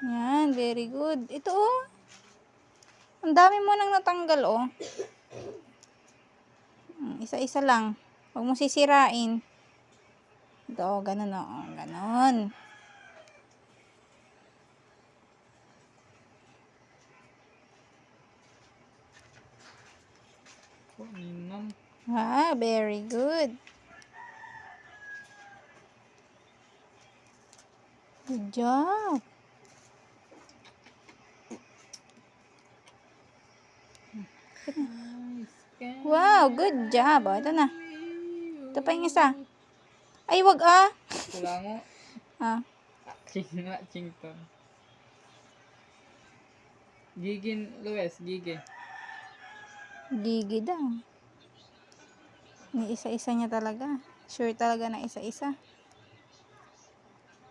Yan, very good. Ito oh. Ang dami mo nang natanggal oh. Isa-isa lang. Huwag mo sisirain. Ito oh, ganun oh. Ganun. Ah, very good. Good job. Wow, good job. Oh, ito na. Ito pa yung isa. Ay, wag ah. Wala mo. Ah. Ching to. Gigin, Luis, gigi. Gigi daw. Ni isa-isa niya talaga. Sure talaga na isa-isa.